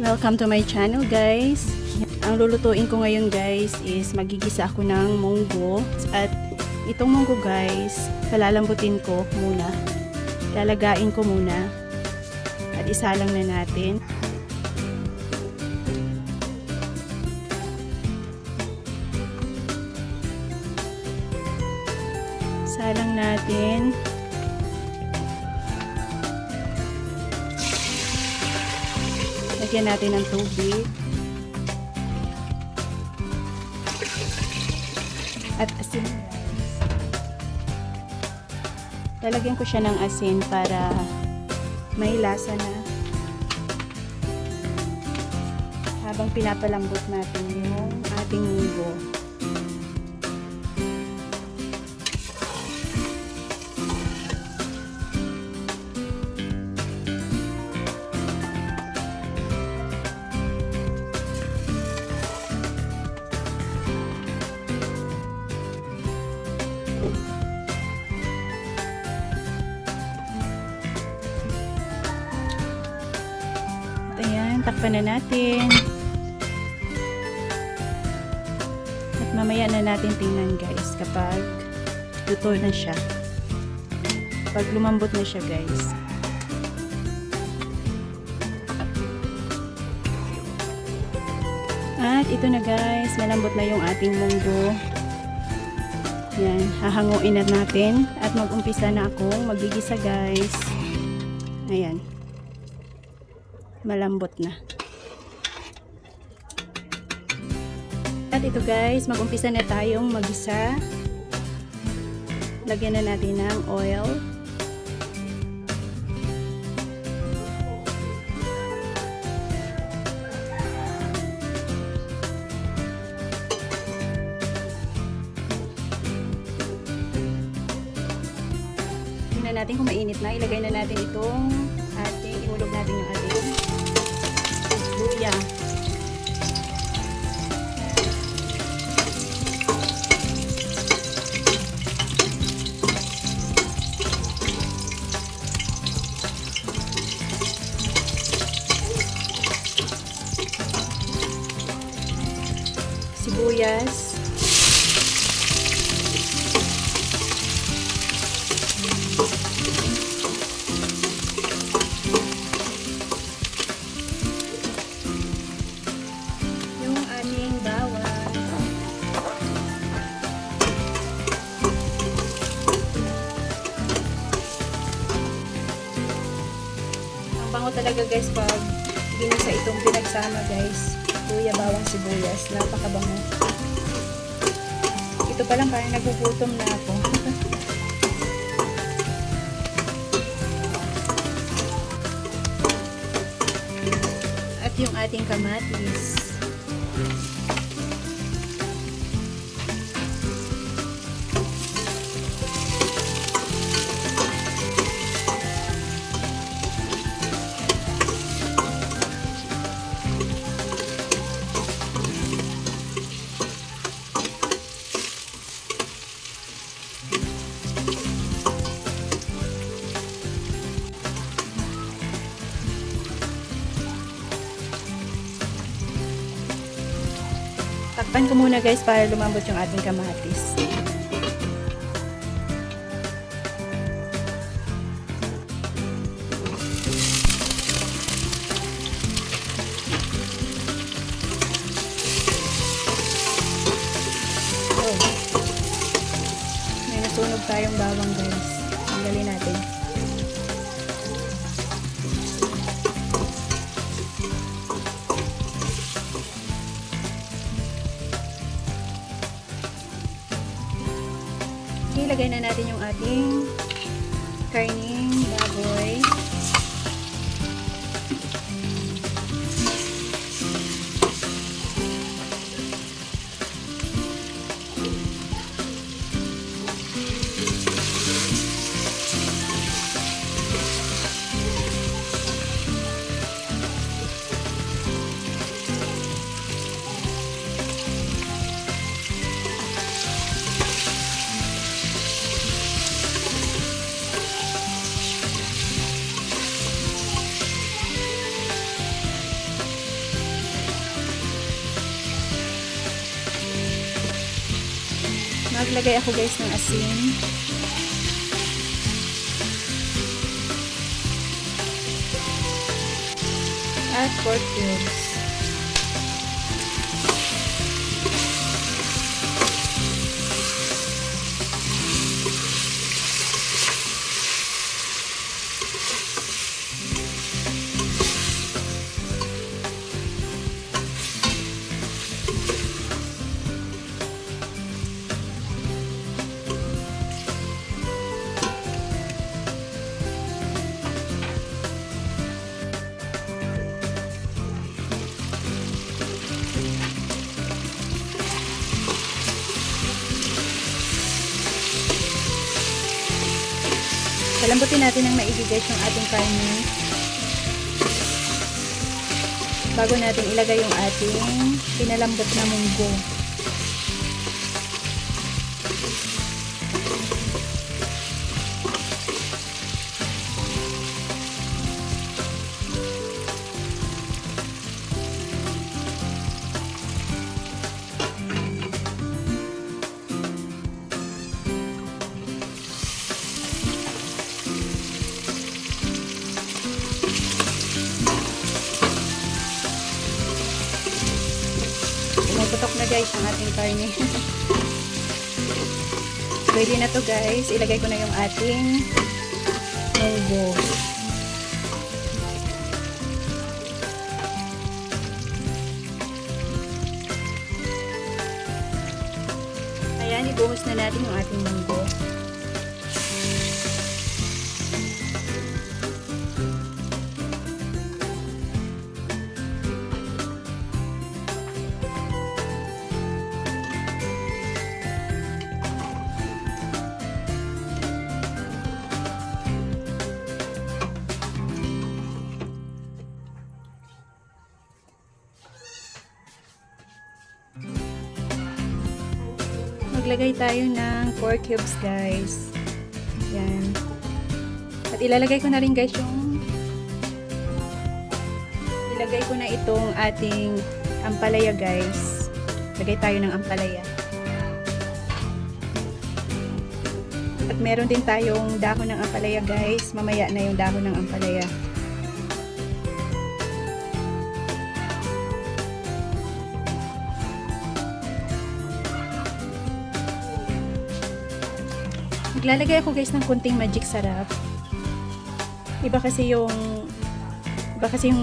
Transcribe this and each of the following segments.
Welcome to my channel, guys. Ang lulutuin ko ngayon, guys, is magigisa ako ng munggo. At itong munggo, guys, palalambutin ko muna. Lalagain ko muna. At isalang na natin. Salang natin. Lagyan natin ng tubig. At asin. Lalagyan ko siya ng asin para may lasa na. Habang pinapalambot natin yung ating munggo. Ayan, takpan na natin. At mamaya na natin tingnan, guys, kapag luto na siya. Pag lumambot na siya, guys. At ito na, guys, malambot na yung ating munggo. Yan, hahanguin na natin at mag-umpisa na akong magigisa, guys. Ayan. Malambot na. At ito, guys, mag-umpisa na tayong magisa. Lagyan na natin ng oil. Tingnan natin kung mainit na. Ilagay na natin itong ihulog natin yung ating luya. Sibuyas. Bango talaga, guys, pag ginisa itong pinagsama, guys. Luya, bawang, sibuyas. Napakabango. Ito pa lang parang nagugutom na ako. At yung ating kamatis. Takpan ko muna, guys, para lumambot yung ating kamatis. Oh. May nasunog tayong bawang, guys. Tanggalin natin. Ilagay na natin yung ating karning baboy. Maglagay ako guys ng asin. At pork cubes. Palambutin natin ng maigi guys yung ating karne bago natin ilagay yung ating pinalambot na munggo. Putok na guys ang ating karne. Ready na to guys. Ilagay ko na yung ating munggo. Ayan, ibuhos na natin yung ating munggo. Maglagay tayo ng pork cubes guys. Yan. At ilalagay ko na rin guys yung ilagay ko na itong ating ampalaya guys. Lagay tayo ng ampalaya. At meron din tayong dahon ng ampalaya guys. Mamaya na yung dahon ng ampalaya. Maglalagay ako guys ng kunting magic sarap. Iba kasi yung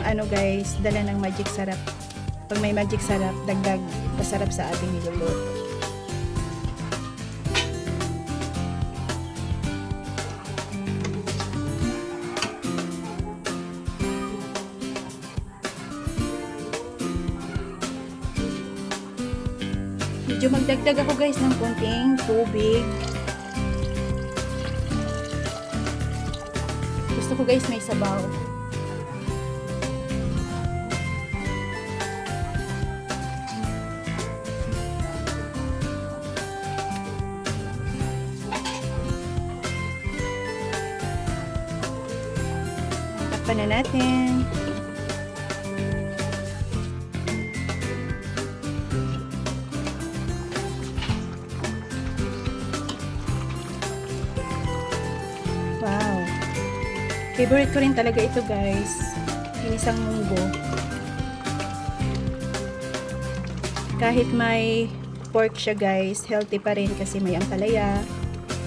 ano guys, dala ng magic sarap. Pag may magic sarap, dagdag pasarap sa ating niluluto. Medyo magdagdag ako guys ng kunting tubig. Gusto ko guys may sabaw. Takpan na natin. Wow. Favorite ko rin talaga ito guys. Ginisang munggo. Kahit may pork siya guys, healthy pa rin kasi may ampalaya,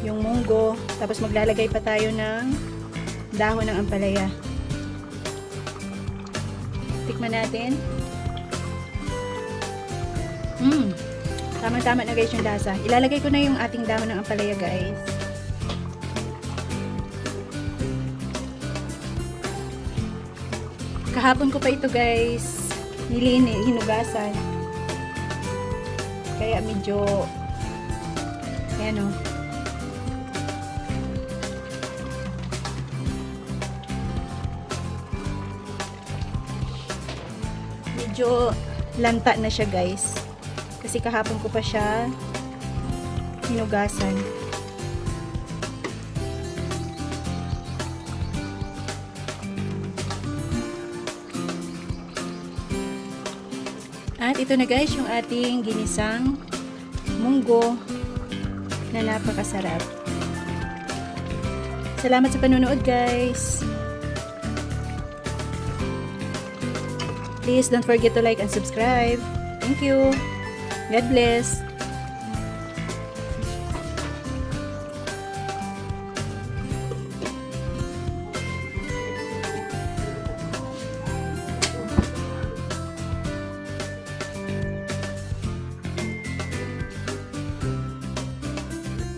yung munggo, tapos maglalagay pa tayo ng dahon ng ampalaya. Tikman natin. Tama-tama na guys yung lasa. Ilalagay ko na yung ating dahon ng ampalaya guys. Kahapon ko pa ito guys hinugasan. Kaya medyo ayan o. Medyo lanta na siya guys. Kasi kahapon ko pa siya hinugasan. At ito na guys yung ating ginisang munggo. na napakasarap. Salamat sa panunood guys! Please don't forget to like and subscribe. Thank you! God bless!